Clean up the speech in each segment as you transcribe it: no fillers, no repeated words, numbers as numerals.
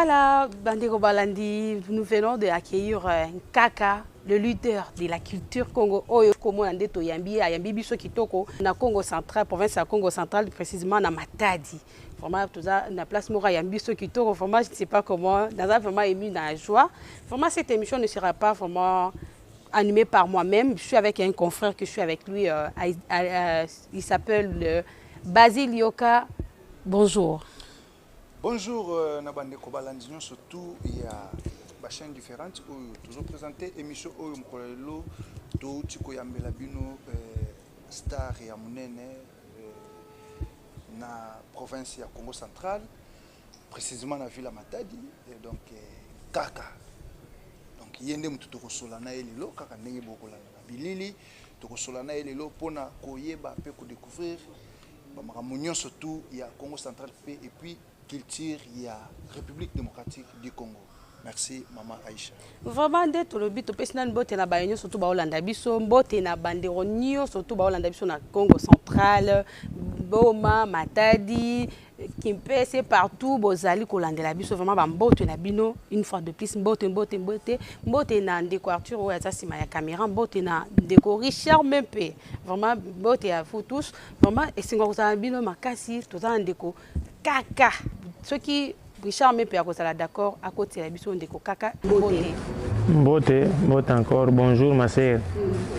Voilà, Bandeko Balandi, nous venons d'accueillir Kaka, le leader de la culture Congo. Oyo komo ande to yambi ayambi biso kitoko na Congo central, province ya Congo central, précisément na Matadi. Vraiment tout ça na place mora yambi biso kitoko. Vraiment je ne sais pas comment, dans un vraiment ému dans la joie. Vraiment cette émission ne sera pas vraiment animée par moi-même. Je suis avec un confrère que je suis avec lui. Il s'appelle Basile Yoka. Bonjour. Bonjour, Nabandeko Balandi, surtout il y a des chaînes différentes où toujours présenté émission où Mkolelo, tout Tiko Yambela Bino, star et Amunene, na province ya Congo central, précisément na ville Matadi, et donc Kaka. Donc yende mututoko solana elilo, Kaka ndenge bokola na bilili, toko solana elilo pona koyeba pe ko découvrir, ba maramunyo surtout il y a Congo central et puis culture, il y a République démocratique du Congo. Merci, Maman Aïcha. Vraiment, dès que le but, personne botte na baigno surtout ba Hollanda biso, botte na banderonio surtout ba Hollanda biso na Congo central, Boma, Matadi, Kimpese partout, bozali Hollanda la biso vraiment ba botte na bino une fois de plus botte na décorature ou ça sima ya caméra, botte na déco Richard Mempe. Vraiment botte à vous tous. Vraiment et singo za bino makasi tout ça en déco Kaka. Ceux qui Richard Mempe à cause d'accord à côté la biso ndeko Kaka Mbote encore bonjour ma sœur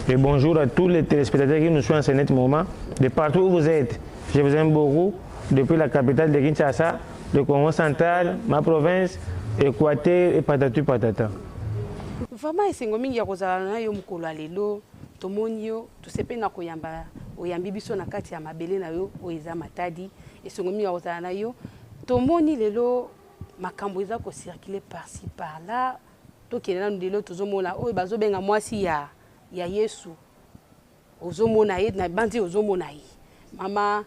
et bonjour à tous les téléspectateurs qui nous suivent en ce net moment de partout où vous êtes. Je vous aime beaucoup depuis la capitale de Kinshasa, le Congo central, ma province, Équateur et patatu patata. Vraiment esengo mingi ya kozala na yo mukolo alelo tomoni yo tosepe na koyamba oyambi biso na kati ya mabele na yo oiza Matadi esengo mingi ya kozala na yo tomoni lelo makambo eza ko circuler par-ci par-là to kelena ndelo tozomona oyo bazobenga mwasi ya Yesu ozomona ye na bandi ozomona ye mama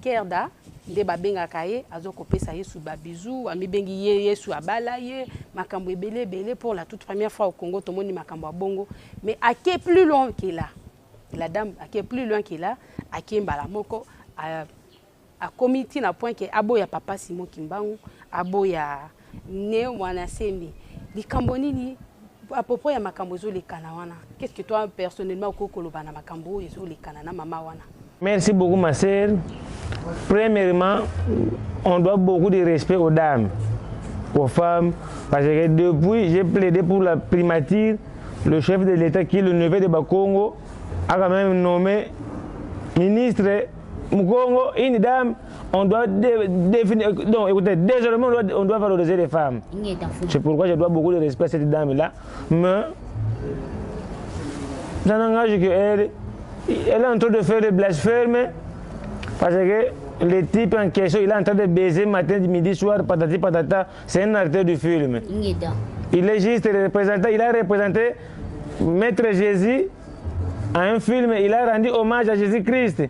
Kerda nde babengaka ye azokopesa Yesu ba bisou amibengi ye Yesu abala ye makambo ebele pour la toute première fois au Congo tomoni makambo ya bongo mais à qui plus loin que là la dame à qui plus loin que là à qui mbala moko a comité na point que aboya papa Simon Kimbangu aboya ne mwana sembi likambo nini à peu près ya makambo zo lekana wana qu'est-ce que toi personnellement okokoloba na makambo zo lekana na mama wana. Merci beaucoup ma sœur. Premièrement, on doit beaucoup de respect aux dames, aux femmes, parce que depuis j'ai plaidé pour la primature, le chef de l'État qui est le neveu de Bakongo a quand même nommé ministre Mukongo, une dame, on doit définir. Donc, écoutez, désormais, on doit valoriser les femmes. C'est pourquoi je dois beaucoup de respect à cette dame-là. Mais, ça n'engage qu'elle est en train de faire des blasphèmes parce que le type en question, il est en train de baiser matin, midi, soir, patati patata. C'est un acteur du film. Il est juste représentant, il a représenté Maître Jésus à un film, il a rendu hommage à Jésus-Christ.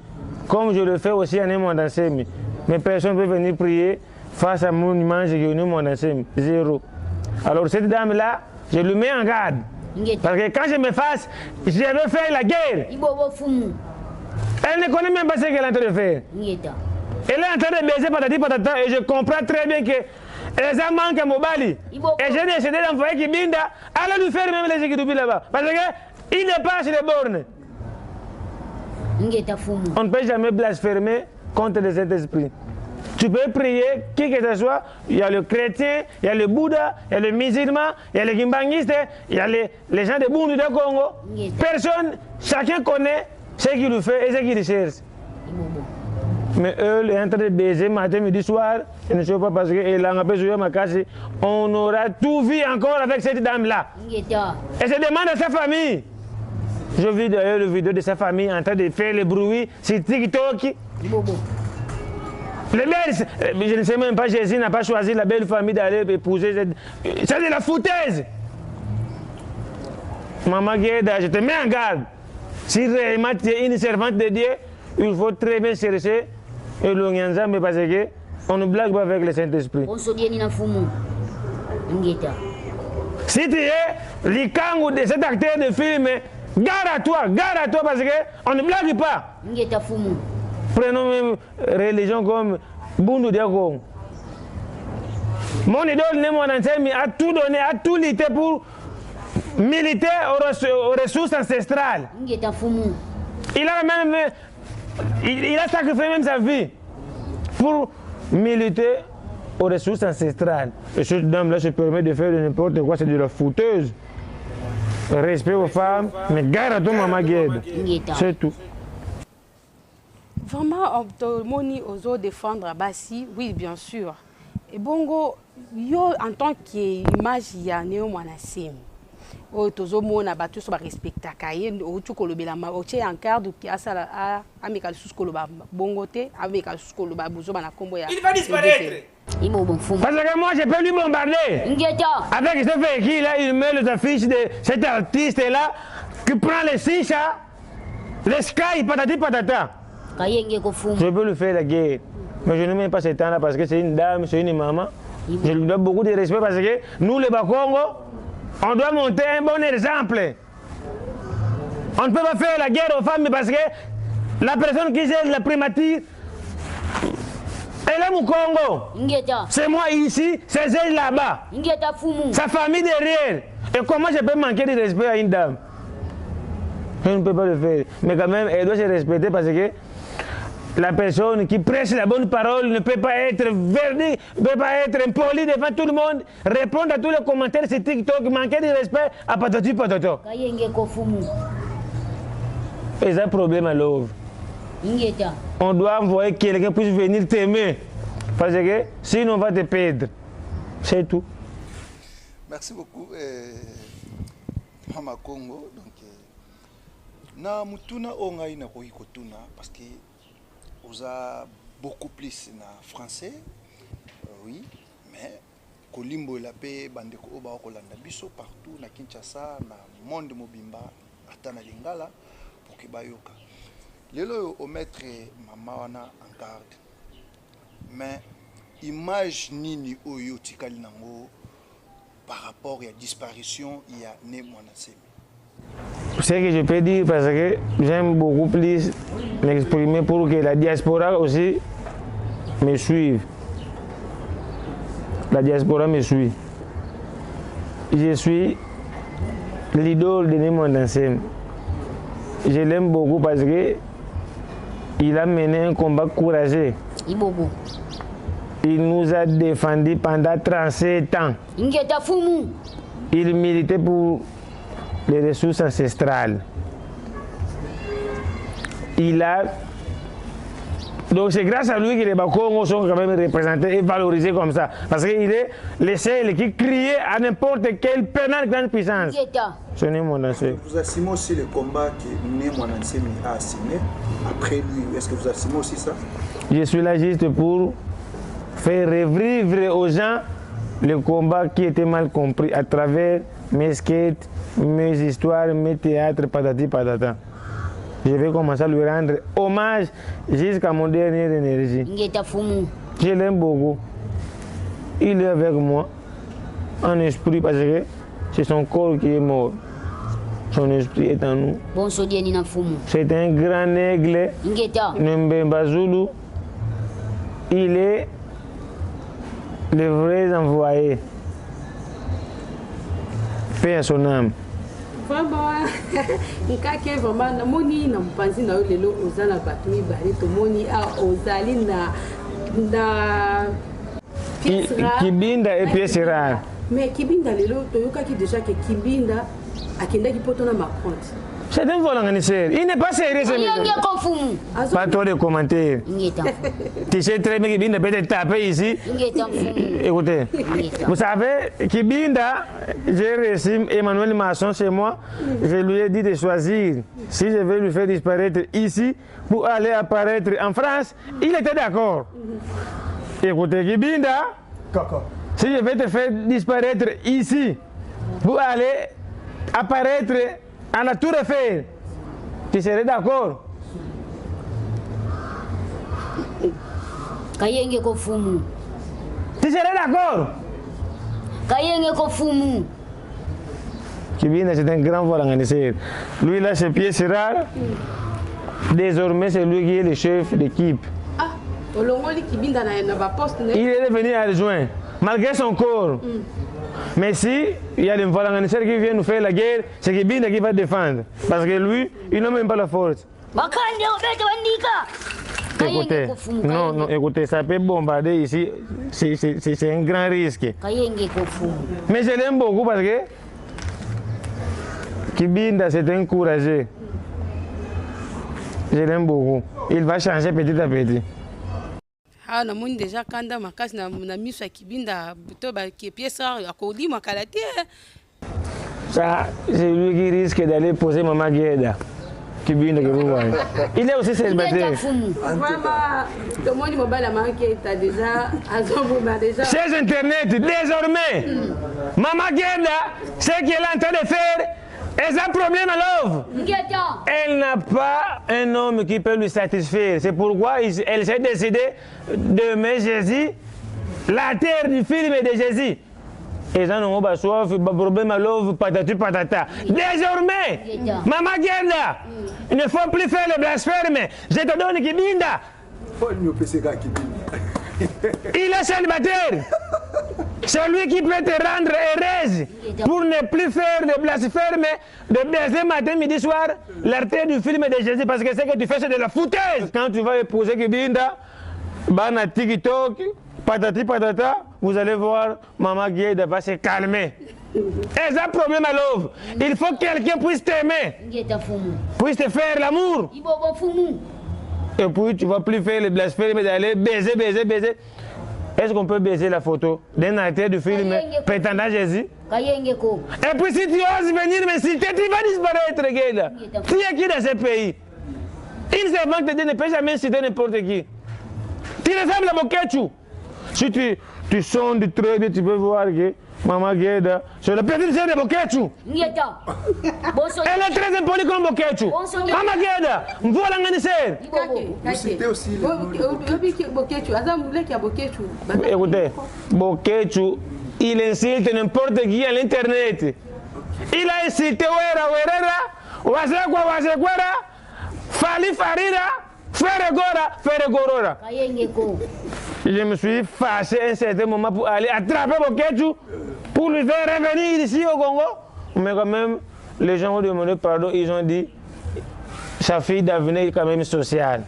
Comme je le fais aussi en Mondansemi. Mais personne ne peut venir prier face à mon image de Mondansemi. Zéro. Alors cette dame-là, je lui mets en garde. Parce que quand je me fasse, je vais faire la guerre. Elle ne connaît même pas ce qu'elle est en train de faire. Elle est en train de baiser patati patata et je comprends très bien que les gens manquent à Mobali. Et j'ai décidé d'envoyer Kibinda, allez lui faire même les équipes là-bas. Parce qu'il n'est pas sur les bornes. On ne peut jamais blasphémer contre les Saint-Esprits. Tu peux prier, qui que ce soit, il y a le chrétien, il y a le Bouddha, il y a le musulman, il y a les kimbangistes, il y a les gens de Bundu de Congo. Personne, chacun connaît ce qu'il lui fait et ce qu'il cherche. Mais eux, ils sont en train de baiser matin, midi, soir, je ne sais pas parce que on aura tout vu encore avec cette dame-là. Et je demande à sa famille. Je vis d'ailleurs le vidéo de sa famille en train de faire le bruit sur TikTok. Les belles, je ne sais même pas, Jésus n'a pas choisi la belle famille d'aller épouser. C'est de la foutaise. Maman Guéda, je te mets en garde. Si réellement tu es une servante de Dieu, il faut très bien chercher et l'onyanzambe parce qu'on ne blague pas avec le Saint-Esprit. Si tu es l'ikangu de cet acteur de film, garde à toi parce qu'on ne blague pas. Prenons même religion comme Bundu Diagon. Mon idole, Nemo Nansemi, a tout donné, a tout lutté pour militer aux ressources ancestrales. Il a sacrifié même sa vie pour militer aux ressources ancestrales. Et cette dame-là se permet de faire n'importe quoi, c'est de la fouteuse. Respect aux femmes, mais garde à ton maman guide. C'est tout. Vraiment, Moni Ozo défendre Bassi, oui, bien sûr. Et bongo, yo en tant qu'image, il y a Néo Mwanassim. O tozo mona batu so ba respecta kaye o chukolobela ma o che encadre qui a sala a mekal sus koloba bongote a mekal sus koloba buzo bana kombo ya. Il va disparaître. Il m'a bon fou. Parce que moi je peux lui bombarder. Avec ce véhicule là, il met les affiches de cet artiste là qui prend les chicha, les sky patati patata. Je peux lui faire la guerre. Mais je ne mets pas ce temps là parce que c'est une dame, c'est une maman. Je lui donne beaucoup de respect parce que nous les Bakongo, on doit monter un bon exemple. On ne peut pas faire la guerre aux femmes parce que la personne qui gère la primature, elle est au Congo. C'est moi ici, c'est elle là-bas. Sa famille derrière. Et comment je peux manquer de respect à une dame? Je ne peux pas le faire. Mais quand même, elle doit se respecter parce que la personne qui prêche la bonne parole ne peut pas être verdi, ne peut pas être impoli devant tout le monde, répondre à tous les commentaires sur TikTok, manquer de respect à patati patata. Et c'est un problème à l'œuvre. On doit envoyer quelqu'un qui puisse venir t'aimer. Parce que sinon on va te perdre. C'est tout. Merci beaucoup, Mama Congo. Donc, na mutuna ongai na koikotuna parce que vous avez beaucoup plus na français, oui, mais kolimbo la paix bandeko oba kolanda biso partout na Kinshasa na monde mobimba atana lingala pour que bayoka. Lelo au maître mama wana en garde. Mais image nini oyo tikali nango par rapport à la disparition il y a né Mwanasemi. Ce que je peux dire parce que j'aime beaucoup plus m'exprimer pour que la diaspora aussi me suive. La diaspora me suit. Je suis l'idole de Némo Mwanasemi. Je l'aime beaucoup parce que il a mené un combat courageux. Il nous a défendus pendant 37 ans. Il militait pour les ressources ancestrales. Donc c'est grâce à lui que les Bakongos sont quand même représentés et valorisés comme ça. Parce qu'il est le seul qui criait à n'importe quelle grande puissance. Ce n'est mon ancien. Vous assumez aussi le combat que Né Mwanasemi a assumé après lui. Est-ce que vous assumez aussi ça? Je suis là juste pour faire revivre aux gens le combat qui était mal compris à travers mes skates, mes histoires, mes théâtres, patati patata. Je vais commencer à lui rendre hommage jusqu'à mon dernier énergie. Je l'aime beaucoup. Il est avec moi en esprit parce que c'est son corps qui est mort. Son esprit est en nous. C'est un grand aigle, Mbemba Zulu. Il est le vrai envoyé. Paix à son âme. Vraiment, nkake vraiment na moni na mpanzi na lelo ozala batu mibale to moni a ozali na Kibinda et pièce rare. Mais Kibinda lelo toyokaki déjà que Kibinda akendaki poto na Macron. C'est un vol organisé. Il n'est pas sérieux ce mec. Pas trop de commentaires. Tu sais très bien que Kibinda peut être tapé ici. Écoutez, vous savez, Kibinda, j'ai reçu Emmanuel Masson chez moi. Je lui ai dit de choisir si je vais lui faire disparaître ici pour aller apparaître en France. Il était d'accord. Écoutez, Kibinda, si je vais te faire disparaître ici pour aller apparaître à la Tour Eiffel, tu serais d'accord? Tu serais d'accord? Kibinda, c'est un grand vol organisé. Lui, là, c'est pièce rare. Désormais, c'est lui qui est le chef d'équipe. Ah, il est devenu adjoint. malgré son corps. Mais si il y a des volontaires qui viennent nous faire la guerre, c'est Kibinda qui va défendre. Parce que lui, il n'a même pas la force. Écoutez, non, écoutez, ça peut bombarder ici, c'est un grand risque. Mais je l'aime beaucoup parce que Kibinda, c'est un courageux. Je l'aime beaucoup. Il va changer petit à petit. Ah, na moni déjà kanda makasi na miso ya Kibinda to ba ki pièce à kodi makalati. Ça, c'est lui qui risque d'aller poser Maman Gueda. Kibinda que vous voyez. Il est aussi célibataire. Vraiment, le monde mobile a manqué, t'as déjà, déjà. Chez Internet, désormais, Maman Gueda, ce qu'elle est en train de faire, elle a un problème à l'oeuvre. Elle n'a pas un homme qui peut lui satisfaire. C'est pourquoi elle s'est décidée de mettre Jésus, la terre du film de Jésus. Et ça, nous avons un problème à l'oeuvre, patati patata. Désormais, Maman Gueda, il ne faut plus faire le blasphème. Je te donne Kibinda. Il est célibataire. C'est lui qui peut te rendre heureuse pour ne plus faire de blasphème, de baiser matin, midi, soir, l'artère du film de Jésus, parce que ce que tu fais, c'est de la foutaise. Quand tu vas épouser Kibinda, Bana TikTok, patati patata, vous allez voir, Maman Gueda va se calmer. Et ça, problème à l'oeuvre. Il faut que quelqu'un puisse t'aimer, puisse te faire l'amour. Et puis tu ne vas plus faire le blasphème d'aller baiser, baiser, baiser. Est-ce qu'on peut baiser la photo d'un acteur du film prétendant Jésus? Et puis si tu oses venir m'insulter, tu vas disparaître, Gueda. Tu es qui dans ce pays? Une servante te dit ne peut jamais insulter n'importe qui. Tu ressembles à Bokechu. Si tu sondes du trait, tu peux voir que Maman Gueda, c'est la petite sœur de Bokechu. Elle est très impolie comme Bokechu. Maman Gueda, voilà un sœur. Vous citez aussi Écoutez, Bokechu, il insulte n'importe qui à l'internet. Il a insulté Wera, Wazekwara, Fali Farida, Ferre Gorora. Je me suis fâché à un certain moment pour aller attraper Bokechu pour lui faire revenir ici au Congo. Mais quand même, les gens ont demandé pardon, ils ont dit sa fille d'avenir est quand même sociale.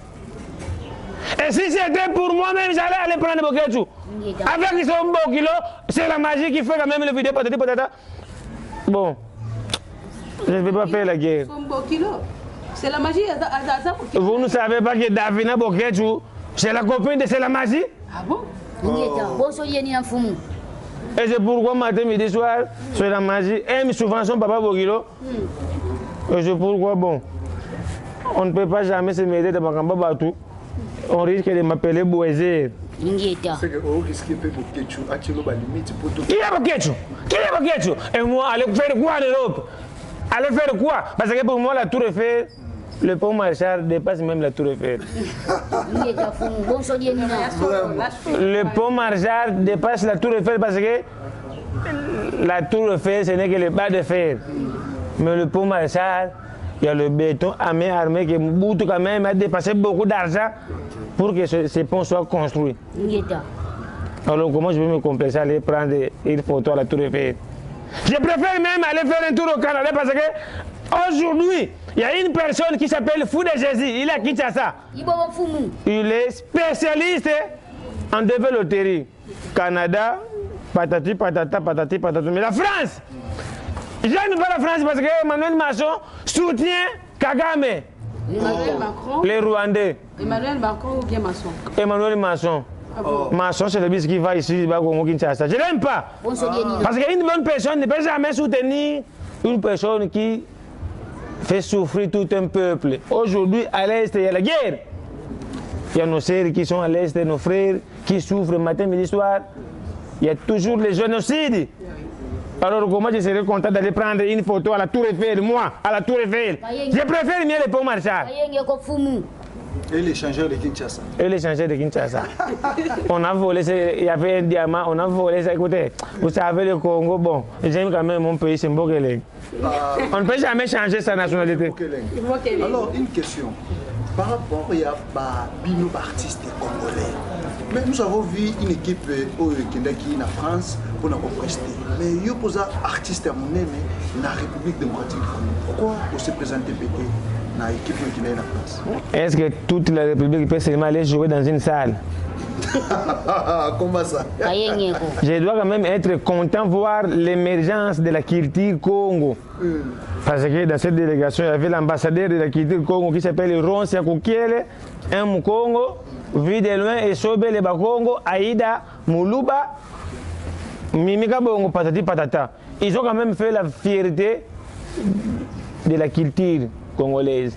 Et si c'était pour moi-même, j'allais aller prendre Bokechu. Avec son beau kilo, c'est la magie qui fait quand même le vidéo patati patata. Bon, je ne vais pas faire la guerre. Son beau kilo, c'est la magie. Vous ne savez pas que Davina Bokechu, c'est la copine de C'est la magie? Ah bon? Et c'est pourquoi matin, midi, soir, c'est la magie aime souvent son papa Bokilo. Et c'est pourquoi, bon, on ne peut pas jamais se mêler de Bakamba Batou. On risque de m'appeler Bouézir. C'est que on risque de Bokechu. Qui est Bokechu? Qui est Bokechu? Et moi, aller faire quoi en Europe? Aller faire quoi? Parce que pour moi, la Tour Eiffel, le pont Marchal dépasse même la Tour Eiffel. Le pont Marchal dépasse la Tour Eiffel parce que la Tour Eiffel, ce n'est que le bas de fer. Mais le pont Marchal, il y a le béton armé qui Mobutu quand même a dépassé beaucoup d'argent pour que ce pont soit construit. Alors comment je vais me complexer à aller prendre une photo à la Tour Eiffel? Je préfère même aller faire un tour au Canada parce que aujourd'hui, il y a une personne qui s'appelle Fou de Jésus, il est à Kinshasa. Il est spécialiste en développerie. Canada, patati patata, patati patata. Mais la France, j'aime pas la France parce que Emmanuel Macron soutient Kagame. Emmanuel Macron. Les Rwandais. Emmanuel Macron ou bien Macron? Emmanuel Macron. Macron, c'est le bis qui va ici au Kinshasa. Je l'aime pas. Parce qu'une bonne personne ne peut jamais soutenir une personne qui fait souffrir tout un peuple. Aujourd'hui, à l'Est, il y a la guerre. Il y a nos sœurs qui sont à l'Est, nos frères qui souffrent matin, midi, soir. Il y a toujours les génocides. Alors, comment je serais content d'aller prendre une photo à la Tour Eiffel, moi, à la Tour Eiffel? Je préfère mieux le pont Marchal. Et l'échangeur de Kinshasa. Et l'échangeur de Kinshasa. On a volé, il y avait un diamant, on a volé ça. Écoutez, vous savez le Congo, bon, j'aime quand même mon pays, c'est Mbokeleng. On ne peut jamais changer sa nationalité. Alors, une question. Par rapport à Bino artiste congolais, Mais nous avons vu une équipe qui est en France pour nous prester. Mais il y a des artistes à mon aimé dans la République démocratique du Congo. Pourquoi on se présente peut-être dans l'équipe qui est en France? Est-ce que toute la République peut seulement aller jouer dans une salle? Comment ça? Je dois quand même être content de voir l'émergence de la culture Congo. Parce que dans cette délégation, il y avait l'ambassadeur de la culture Congo qui s'appelle Ron Siakukiele, un Mukongo, vu de loin, et Sobe le Bakongo, Aïda, Mouluba, Mimika Bongo, Patati Patata. Ils ont quand même fait la fierté de la culture congolaise.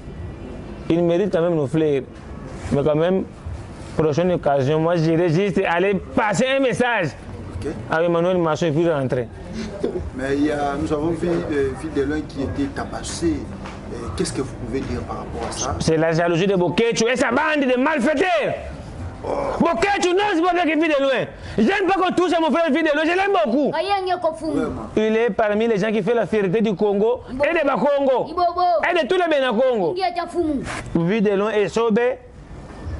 Ils méritent quand même nos fleurs. Mais quand même, prochaine occasion, moi j'irai juste aller passer un message à Emmanuel Massot et puis rentrer. Mais nous avons vu de loin qui était tabassé. Qu'est-ce que vous pouvez dire par rapport à ça? C'est la jalousie de Boketu et sa bande de malfaiteurs. Boketu, non, c'est pas vrai qu'il vit de loin. J'aime pas qu'on touche à mon frère vit de loin, je l'aime beaucoup. Il est parmi les gens qui font la fierté du Congo et de Bakongo et de tous les Bénakongo. Vit de loin et Sobe.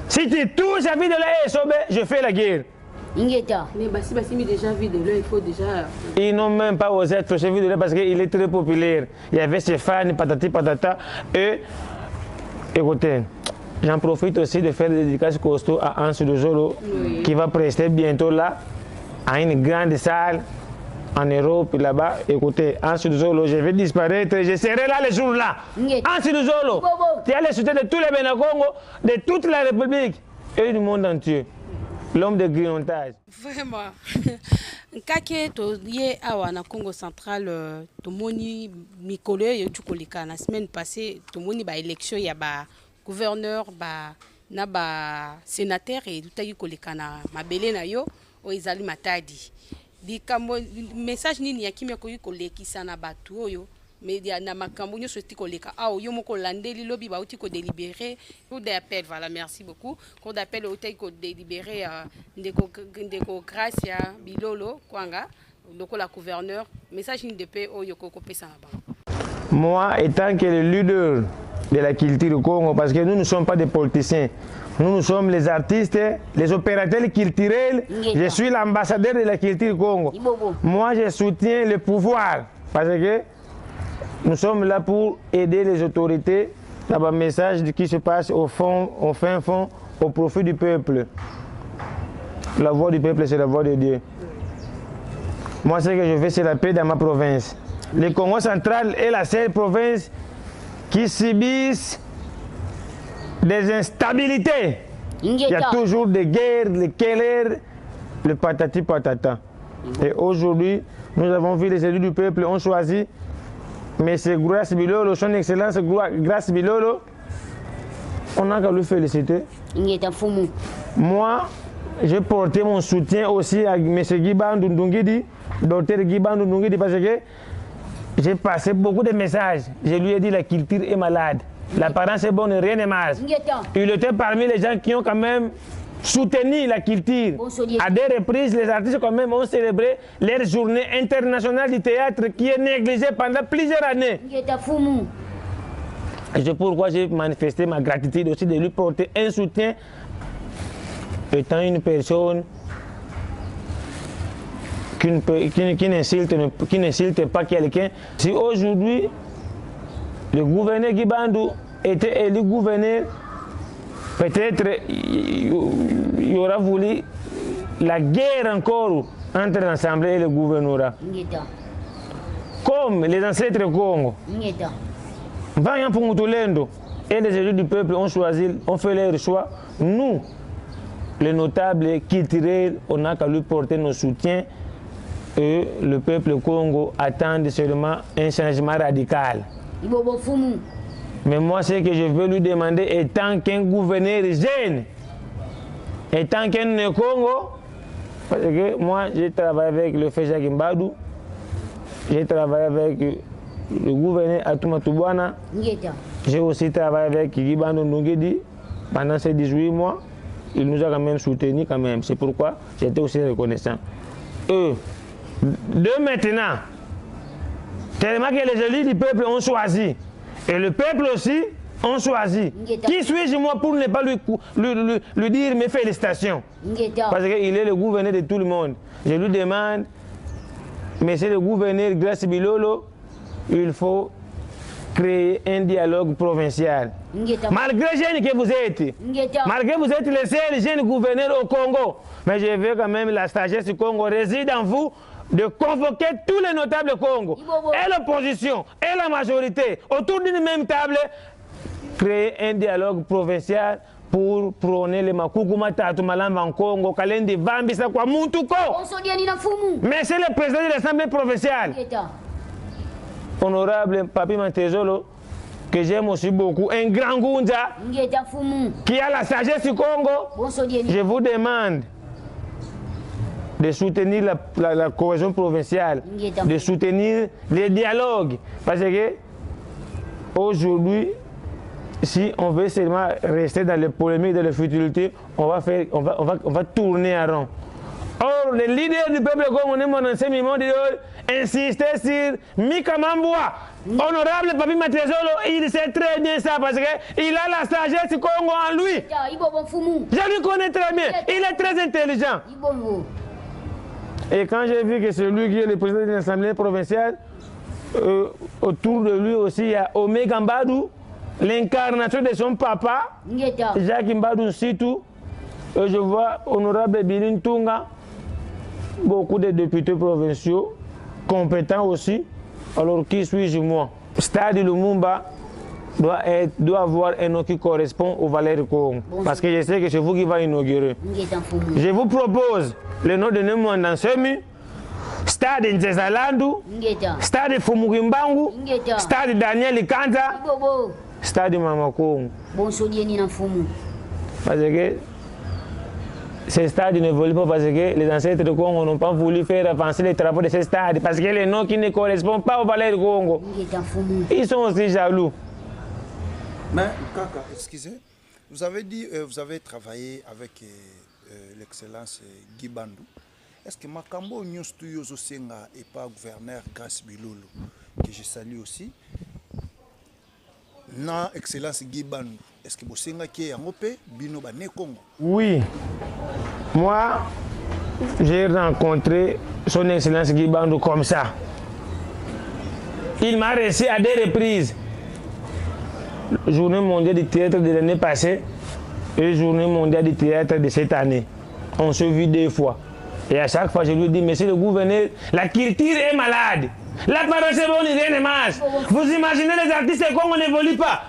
Si tu touches à vit de loin et Sobe, je fais la guerre. Mais si déjà vu de loin, il faut déjà... Ils n'ont même pas osé toucher vit de loin parce qu'il est très populaire. Il y avait ses fans, patati patata. Et écoutez, j'en profite aussi de faire des dédicaces costauds à Anse de Zolo qui va prester bientôt là, à une grande salle en Europe là-bas. Écoutez, Anse de Zolo, je vais disparaître, je serai là le jour-là. Anse de Zolo, tu as le soutien de tous les Bénakongo, de toute la République et du monde entier. L'homme de grignotage. Vraiment. Kake to ye awa na Congo central tomoni mikolo yo tukolika na semaine passée tomoni ba élection ya ba gouverneur ba na ba sénateur et tutaki kolika na mabele na yo o ezali matadi. Bikambo message nini ya kimia ko kolekisa na batu oyo media na makambo nyo soti koleka awo yo moko landeli lobi ba uti ko délibérer cour d'appel. Voilà, merci beaucoup. Cour d'appel uti ko délibérer ndeko Gracia Bilolo kwanga loko la gouverneur message ni de paix oyo ko pesa na ba. Moi étant que le leader de la culture du Congo, parce que nous ne sommes pas des politiciens, nous sommes les artistes, les opérateurs culturels. Je suis l'ambassadeur de la culture du Congo. Moi je soutiens le pouvoir parce que nous sommes là pour aider les autorités dans un message qui se passe au fond, au fin fond, au profit du peuple. La voix du peuple, c'est la voix de Dieu. Moi, ce que je veux, c'est la paix dans ma province. Le Congo central est la seule province qui subit des instabilités. Il y a toujours des guerres, des querelles, le patati patata. Et aujourd'hui, nous avons vu les élus du peuple ont choisi M. Grace Bilolo, son excellence Grace Bilolo. On n'a qu'à le féliciter. Moi, j'ai porté mon soutien aussi à M. Guibandou Ndungidi, docteur Guibandou Ndungidi, parce que j'ai passé beaucoup de messages. Je lui ai dit la culture est malade. L'apparence est bonne, rien n'est mal. Il était parmi les gens qui ont quand même soutenu la culture. À des reprises, les artistes quand même ont célébré leur journée internationale du théâtre qui est négligée pendant plusieurs années. Et c'est pourquoi j'ai manifesté ma gratitude aussi de lui porter un soutien étant une personne qui n'insulte pas quelqu'un. Si aujourd'hui, le gouverneur Guibandou était élu gouverneur, peut-être il y aura voulu la guerre encore entre l'Assemblée et le gouvernorat. Comme les ancêtres Congo. Vaillant pour Moutolendo et les élus du peuple ont choisi, ont fait leur choix. Nous, les notables culturels, on n'a qu'à lui porter nos soutiens. Et le peuple Congo attend seulement un changement radical. Mais moi, ce que je veux lui demander, étant qu'un gouverneur jeune, étant qu'un Congo, parce que moi, j'ai travaillé avec le Féja Gimbadou, j'ai travaillé avec le gouverneur Atuma Toubouana, j'ai aussi travaillé avec Guibandou Ndungidi pendant ces 18 mois. Il nous a quand même soutenus quand même. C'est pourquoi j'étais aussi reconnaissant. De maintenant, tellement que les élus du peuple ont choisi, et le peuple aussi ont choisi. Qui suis-je moi pour ne pas lui dire mes félicitations? Parce qu'il est le gouverneur de tout le monde. Je lui demande, monsieur le gouverneur Grace Bilolo, il faut créer un dialogue provincial. Malgré jeune que vous êtes, malgré que vous êtes le seul jeune gouverneur au Congo, mais je veux quand même la sagesse du Congo réside en vous de convoquer tous les notables du Congo, et l'opposition, et la majorité, autour d'une même table, créer un dialogue provincial pour prôner le Makuku Matatu Malamba en Congo, Kalendi Vambisa kwa Mutuko. Mais c'est le président de l'Assemblée provinciale, honorable Papi Mantezolo, que j'aime aussi beaucoup, un grand Gunza qui a la sagesse du Congo. Je vous demande de soutenir la cohésion provinciale, de soutenir les dialogues. Parce que aujourd'hui, si on veut seulement rester dans les polémiques, dans les futilités, on va tourner à rond. Or, les leaders du peuple congolais, mon enseignement, insister sur Mika Mamboua. Honorable Papi Matezolo, il sait très bien ça parce qu'il a la sagesse du Congo en lui. Je lui connais très bien. Il est très intelligent. Et quand j'ai vu que c'est lui qui est le président de l'Assemblée provinciale, autour de lui aussi, il y a Omega Mbadou, l'incarnation de son papa, Jacques Mbadou Sitou. Et je vois honorable Bilin Tunga, beaucoup de députés provinciaux, compétents aussi. Alors qui suis-je moi? Stade Lumumba doit avoir un nom qui correspond aux valeurs du Congo. Parce que je sais que c'est vous qui va inaugurer. Je vous propose le nom de Nemo Ndansemi, Stade Nzezalandu, Stade Fumugimbangu, Stade Daniel Kanza, Stade Mama Congo. Parce que ces stades ne volent pas parce que les ancêtres du Congo n'ont pas voulu faire avancer les travaux de ces stades. Parce que les noms qui ne correspondent pas aux valeurs du Congo. Ils sont aussi jaloux. Mais, Kaka, excusez, vous avez dit, vous avez travaillé avec l'excellence Guy Bandou. Est-ce que Makambo Nyustu Senga et pas gouverneur Grace Bilolo, que je salue aussi, na excellence Guy Bandou, est-ce que vous Senga qui est en OP, Bino Bané Congo? Oui. Moi, j'ai rencontré son excellence Guy Bandou comme ça. Il m'a reçu à des reprises. Journée mondiale du théâtre de l'année passée et journée mondiale du théâtre de cette année. On se vit 2 fois. Et à chaque fois, je lui dis, monsieur le gouverneur, la culture est malade. La parole c'est bon, il rien ne marche. Vous imaginez les artistes qu'on n'évolue pas.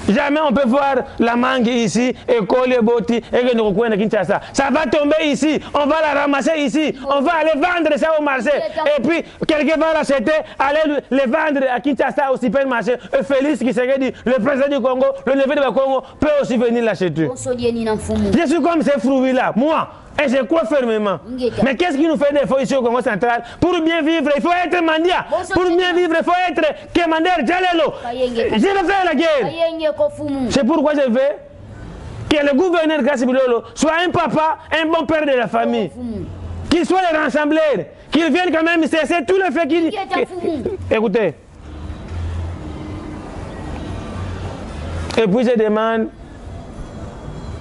Jamais on peut voir la mangue ici, école Boti, et que nous recouvrir Kinshasa. Ça va tomber ici, on va la ramasser ici, on va aller vendre ça au marché. Et puis, quelqu'un va l'acheter, aller les vendre à Kinshasa au supermarché. Et Félix qui s'est dit, le président du Congo, le neveu du Congo, peut aussi venir l'acheter. Je suis comme ces fruits-là, moi. Et je crois fermement. Mais qu'est-ce qui nous fait des fois ici au Congo central? Pour bien vivre, il faut être mandia. Pour bien vivre, il faut être commander Jalelo. Je vais faire la guerre. C'est pourquoi je veux que le gouverneur Grace Bilolo soit un papa, un bon père de la famille. Qu'il soit le rassembleur. Qu'il vienne quand même cesser tout le fait qu'il... Écoutez. Et puis je demande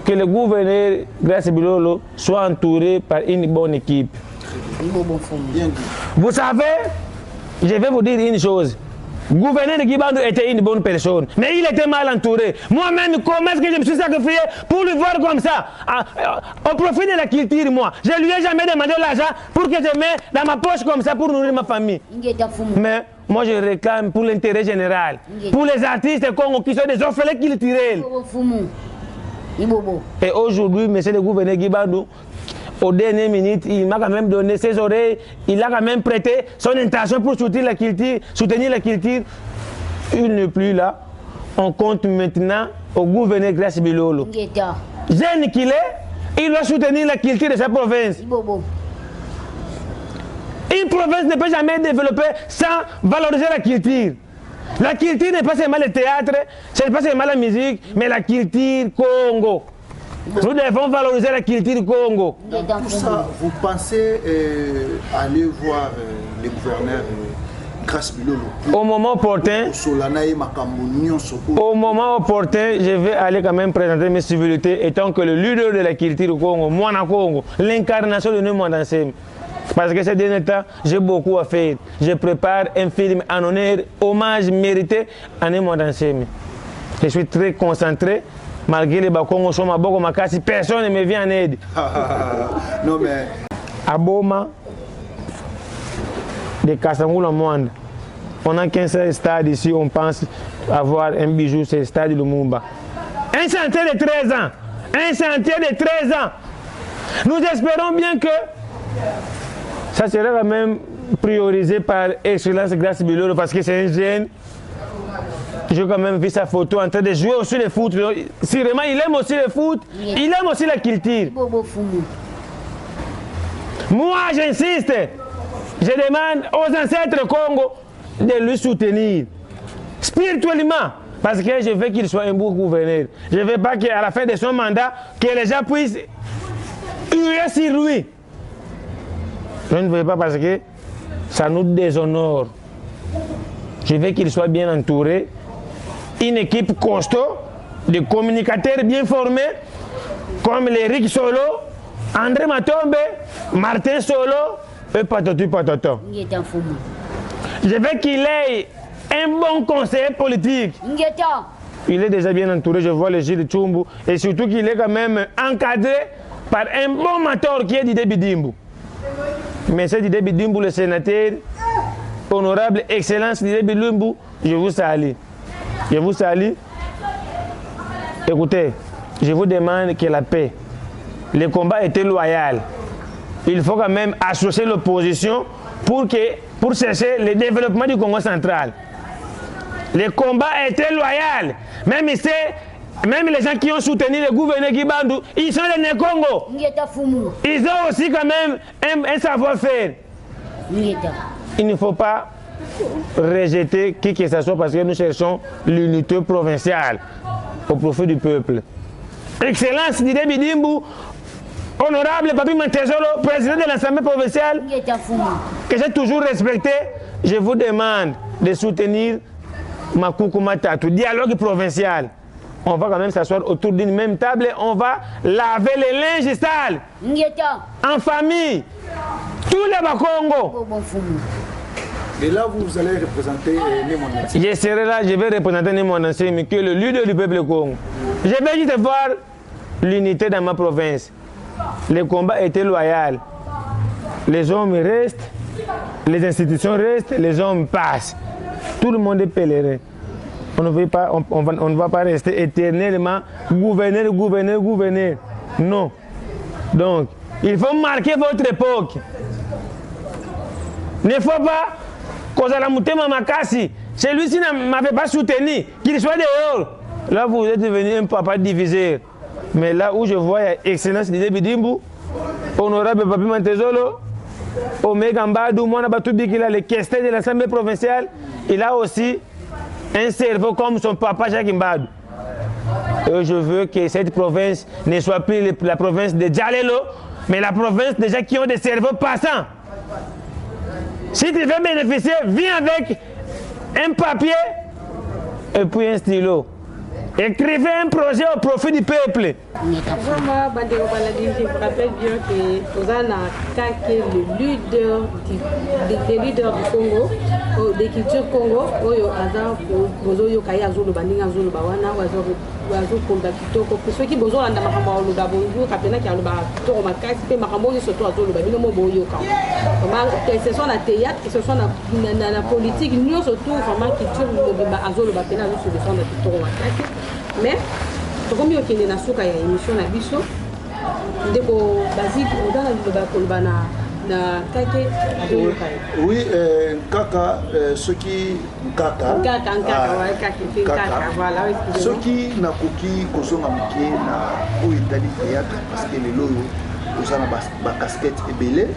que le gouverneur Grace Bilolo soit entouré par une bonne équipe. Vous savez, je vais vous dire une chose. Le gouverneur de Guy Bandou était une bonne personne, mais il était mal entouré. Moi-même, comment est-ce que je me suis sacrifié pour le voir comme ça? Au profit de la culture, moi. Je ne lui ai jamais demandé l'argent pour que je mette dans ma poche comme ça pour nourrir ma famille. Mais moi, je réclame pour l'intérêt général. Pour les artistes Congo qui sont des orphelins culturels. Et aujourd'hui, monsieur le gouverneur Guy Bandou, aux dernières minutes, il m'a quand même donné ses oreilles, il a quand même prêté son intention pour soutenir la culture. Il n'est plus là. On compte maintenant au gouverneur Grace Bilolo. Jeune qu'il est, il doit soutenir la culture de sa province. Une province ne peut jamais développer sans valoriser la culture. La culture n'est pas seulement le théâtre, ce n'est pas seulement la musique, mais la culture Congo. Nous devons valoriser la culture Congo. Dans tout ça, vous pensez aller voir le gouverneur Grâce Bilolo. Au moment opportun, je vais aller quand même présenter mes civilités étant que le leader de la culture au Congo, Mwana Congo, l'incarnation de Nemo Ndansemi. Parce que ces derniers temps, j'ai beaucoup à faire. Je prépare un film en honneur, hommage mérité à Nemo Ndansemi. Je suis très concentré. Malgré les Bakongo, personne ne me vient en aide. Non mais... À Boma, de Kassangoula Monde, on a 15 stades ici, on pense avoir un bijou, c'est le stade de Lumumba. Un chantier de 13 ans. Un chantier de 13 ans. Nous espérons bien que ça sera quand même priorisé par Excellence Grace Bilolo parce que c'est un jeune. J'ai quand même vu sa photo en train de jouer aussi le foot. Sûrement, il aime aussi le foot, il aime aussi la culture. Moi, j'insiste. Je demande aux ancêtres Congo de lui soutenir spirituellement. Parce que je veux qu'il soit un bon gouverneur. Je ne veux pas qu'à la fin de son mandat, que les gens puissent hurler sur lui. Je ne veux pas parce que ça nous déshonore. Je veux qu'il soit bien entouré. Une équipe costaud, de communicateurs bien formés, comme les Rick Solo, André Matombe, Martin Solo et patati patata. Je veux qu'il ait un bon conseiller politique. Il est déjà bien entouré, je vois le Gilles Tchumbu, et surtout qu'il est quand même encadré par un bon mentor qui est Didé Bidimbu. Mais c'est Didé Bidimbu, le sénateur, honorable Excellence Didé Bidimbu, je vous salue. Je vous salue. Écoutez, je vous demande que la paix, le combat était loyal. Il faut quand même associer l'opposition pour chercher le développement du Congo central. Le combat était loyal. Même les gens qui ont soutenu le gouverneur Gibandou, ils sont les Né-Congo. Ils ont aussi quand même un savoir-faire. Il ne faut pas rejeter qui que ce soit parce que nous cherchons l'unité provinciale au profit du peuple. Excellence Didé Bidimbu, honorable Papi Mantezolo, président de l'Assemblée provinciale, que j'ai toujours respecté, je vous demande de soutenir Makuku Matatu, dialogue provincial. On va quand même s'asseoir autour d'une même table et on va laver les linges sales en famille, tous les Bakongo. Et là, vous allez représenter Nemo Ndansemi. Je serai là, je vais représenter Nemo Ndansemi, qui est le leader du peuple Congo. Je vais juste voir l'unité dans ma province. Le combat était loyal. Les hommes restent, les institutions restent, les hommes passent. Tout le monde est pèlerin. On ne va pas rester éternellement gouverneur. Non. Donc, il faut marquer votre époque. Il ne faut pas Kozala Makasi, celui-ci ne m'avait pas soutenu, qu'il soit dehors. Là, vous êtes devenu un papa divisé. Mais là où je vois Excellence Didé Bidimbu, honorable Papi Mantezolo, Omega Mbadou, Mwana Batoubi, qui a le questeur de l'Assemblée provinciale, il a aussi un cerveau comme son papa Jacques Mbadou. Et je veux que cette province ne soit plus la province de Djalelo, mais la province des gens qui ont des cerveaux passants. Si tu veux bénéficier, viens avec un papier et puis un stylo. Écrivez un projet au profit du peuple. Je me rappelle bien que Ozana Kake, le leader du Congo, de culture Congo, Oyo Aza, Bozoyo Kaya Zulu, Baninga Zulu, Bawana, Wazo Konda Kitoko, ceux qui besoin de Makambo, Ludaboyo, Kapena qui a le bateau, Makasi, Makambo, surtout à Zulu, Babino Moboyo. Que ce soit la théâtre, que ce soit la politique, nous surtout vraiment culture, Azolo, Bapena, nous sur le son de Kitoko Makasi. Mais, comme il y a une émission à Bisso, oui, Kaka, ceux qui ceux qui n'a cookie Kozonga Miki na où Italie théâtre parce que les logo aux ana casquette et belé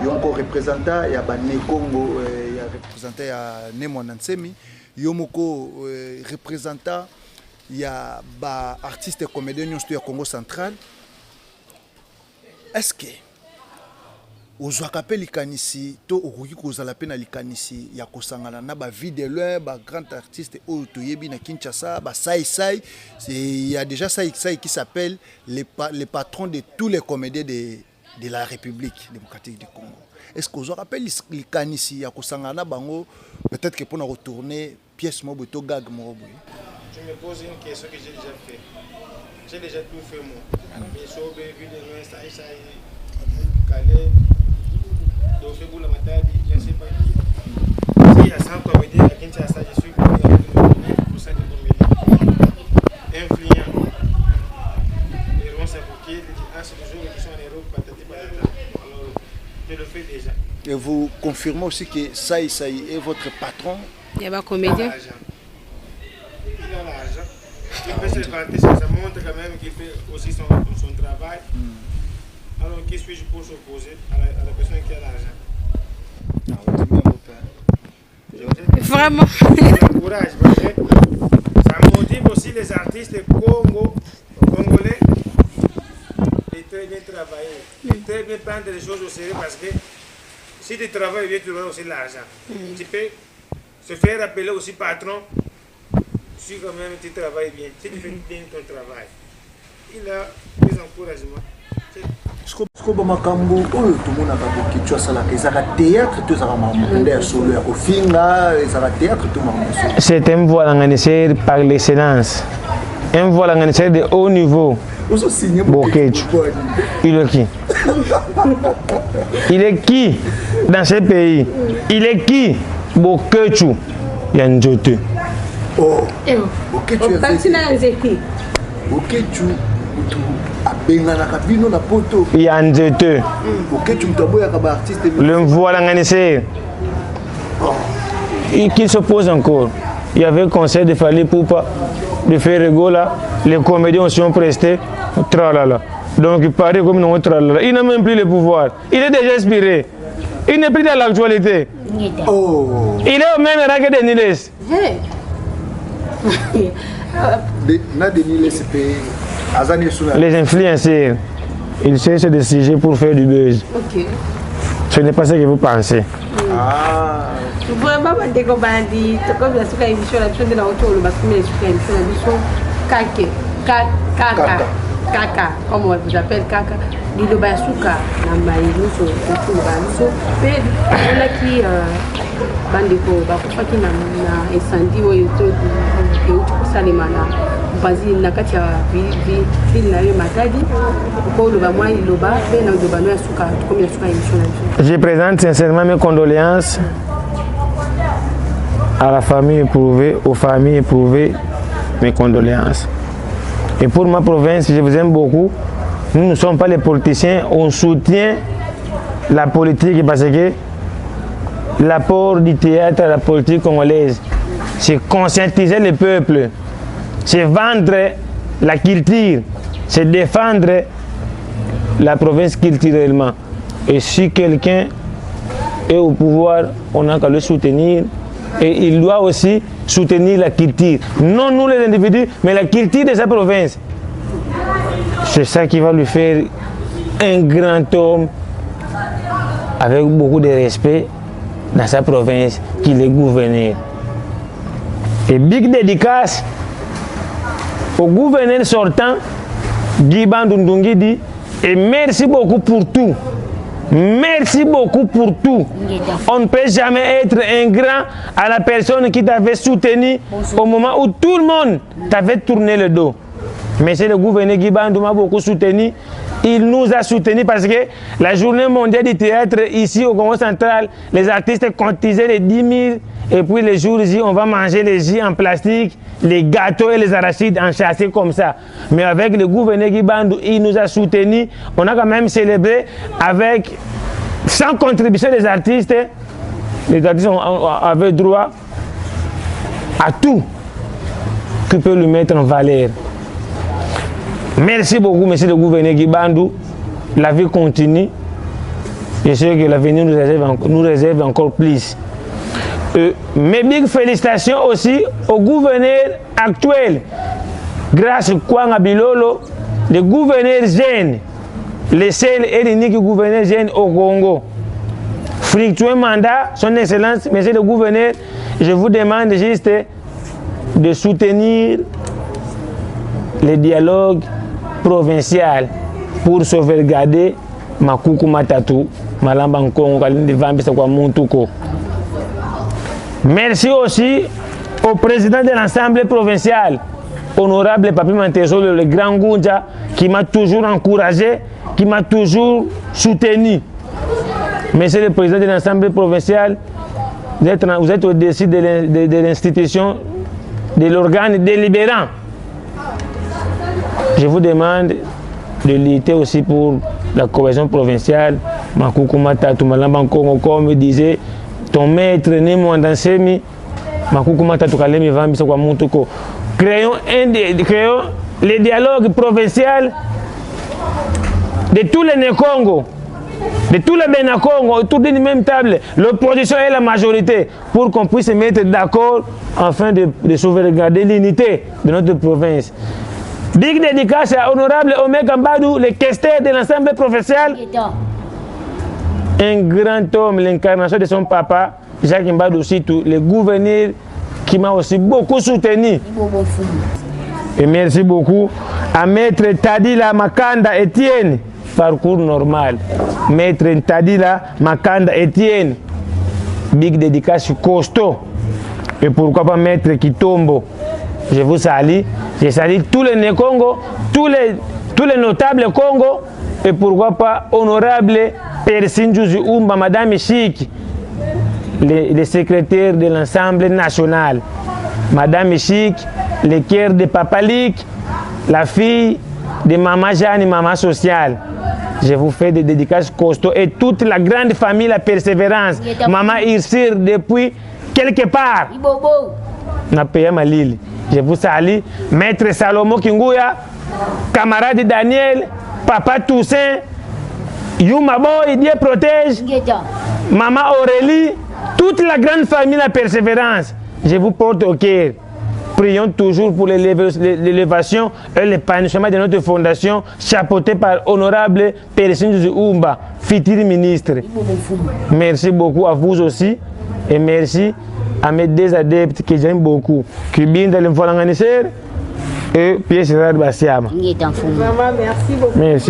il y a encore représentant il y a Bané Congo il y a représentant il y a Nemo Ndansemi Yomoko représentant il y a ba artiste comédien du Congo central. Est-ce que ozwaka pe likanisi to okoki kozala pe na likanisi ya kosangana na ba vie de loin ba grand artiste oyo toyebi na Kinshasa ba sai il y a déjà ça qui s'appelle les patrons de tous les comédiens de la République démocratique du Congo. Est-ce que vous rappelle likanisi ya kosangana bango peut-être que pour retourner pièce mo to gag mo boy. Je me pose une question que j'ai déjà fait. J'ai déjà tout fait moi. Mais sur vie de loin ça Calais, donc je vous la matadi, je ne sais pas qui. Si il y a 100 comédiens à Kinshasa, je suis pour ça de comédiens. Influents. Les ronds s'invoquer, les gens qui sont en Europe, patati patata. Alors, je le fais déjà. Et vous confirmez aussi que Saï est votre patron? Il y a pas comédien. Il a l'argent. Il peut se vanter, ça montre quand même qu'il fait aussi son travail. Alors, qu'est-ce que je peux s'opposer à la personne qui a l'argent? Vraiment. Ça encourage, ça motive aussi les artistes congolais de très bien travailler, de très bien prendre les choses au sérieux parce que si tu travailles bien, tu auras aussi l'argent. Tu peux se faire appeler aussi patron si quand même tu travailles bien, si tu fais bien ton travail. Il a des encouragements. C'est un voile organisé par l'excellence, un voile organisé de haut niveau. Bokechu. Il est qui? Il est qui dans ce pays? Il est qui? Bokechu. Yanjote. Oh, Bokechu. Bokechu. Le voilà organisé. Qui s'oppose encore. Il y avait le conseil de Fali Poupa, de faire rigoler. Les comédiens aussi ont presté. Tralala. Donc il paraît comme non tralala. Il n'a même plus le pouvoir. Il est déjà inspiré. Il n'est plus dans l'actualité. Oh. Il est au même rang que Denis. Les influenceurs, ils cherchent des sujets pour faire du buzz. Ok. Ce n'est pas ce que vous pensez. Ah. Vraiment, je suis comme la souka émission, la chose de la hauteur, parce que je suis émission Kaka, comme on vous appelle Kaka. Il y a souka, on a qui bandeko, qui na incendie ou Basile na kati ya ville na yo Matadi pour le bamwa iloba pe na loba no suka comme suka émission. Je présente sincèrement mes condoléances à la famille éprouvée, aux familles éprouvées, mes condoléances. Et pour ma province, je vous aime beaucoup. Nous ne sommes pas les politiciens, on soutient la politique parce que l'apport du théâtre à la politique congolaise, c'est conscientiser le peuple. C'est vendre la culture, c'est défendre la province culturellement. Et si quelqu'un est au pouvoir, on n'a qu'à le soutenir. Et il doit aussi soutenir la culture. Non nous les individus, mais la culture de sa province. C'est ça qui va lui faire un grand homme avec beaucoup de respect dans sa province, qu'il est gouverneur. Et big dédicace au gouverneur sortant, Guy Bandundungi dit, et merci beaucoup pour tout. Merci beaucoup pour tout. On ne peut jamais être ingrat à la personne qui t'avait soutenu au moment où tout le monde t'avait tourné le dos. Mais c'est le gouverneur Guy Bandou m'a beaucoup soutenu. Il nous a soutenus parce que la journée mondiale du théâtre ici au Congo central, les artistes cotisaient les 10 000 et puis les jours J, on va manger les J en plastique, les gâteaux et les arachides enchâssés comme ça. Mais avec le gouverneur Guy Bandou, il nous a soutenus. On a quand même célébré avec, sans contribution des artistes, les artistes avaient droit à tout qui peut lui mettre en valeur. Merci beaucoup, monsieur le gouverneur Guy Bandou. La vie continue. Je sais que l'avenir nous réserve encore plus. Mes big félicitations aussi au gouverneur actuel. Grâce à Kwanga Bilolo, le gouverneur jeune, le seul et l'unique gouverneur jeune au Congo. Fructueux mandat, son excellence, monsieur le gouverneur, je vous demande juste de soutenir le dialogue provincial pour sauvegarder Makuku Matatu, Malamba Nkongo, Kalindi Vambisa kwa Muntuko. Merci aussi au président de l'Assemblée provinciale, honorable Papi Mantezo, le grand Goundja, qui m'a toujours encouragé, qui m'a toujours soutenu. Monsieur le président de l'Assemblée provinciale, vous êtes au-dessus de l'institution, de l'organe délibérant. Je vous demande de lutter aussi pour la cohésion provinciale. Makuku Matatu, Malamba Nkongo, comme disait ton maître Nemo Andansemi, Makuku Matatu Kalemi Vambisa kwa Muntuko. Créons le dialogue provincial de tous les Né-Congo, de tous les Bénin-Congo, autour d'une même table, l'opposition et la majorité, pour qu'on puisse se mettre d'accord afin de sauvegarder l'unité de notre province. Big dédicace à honorable Omega Mbadou, le questeur de l'Assemblée provinciale. Un grand homme, l'incarnation de son papa, Jacques Mbadou Sitou, le gouverneur qui m'a aussi beaucoup soutenu. Et merci beaucoup à Maître Tadila Makanda Etienne, parcours normal. Maître Tadila Makanda Etienne, big dédicace costaud. Et pourquoi pas Maître Kitombo. Je vous salue. Je salue tous les Né-Congo, tous les notables Congo. Et pourquoi pas honorable Persinjouzi Oumba, Madame Chic, le secrétaire de l'Assemblée nationale. Madame Chic, le cœur de Papa Lik, la fille de Maman Jeanne et Maman Sociale. Je vous fais des dédicaces costauds et toute la grande famille, la Persévérance. Maman Irsir depuis quelque part. Na payé ma Lille. Je vous salue. Maître Salomo Kinguya, camarade Daniel, Papa Toussaint, Yuma Boy, Dieu protège. Maman Aurélie, toute la grande famille, la Persévérance. Je vous porte au cœur. Prions toujours pour l'élévation et l'épanouissement de notre fondation, chapeautée par honorable Persinjouzi Oumba, futur ministre. Merci beaucoup à vous aussi et merci à mes deux adeptes que j'aime beaucoup. Kibinda Lemfolanganisser et Pierre Gérard Bassiama. Maman, merci beaucoup. Merci.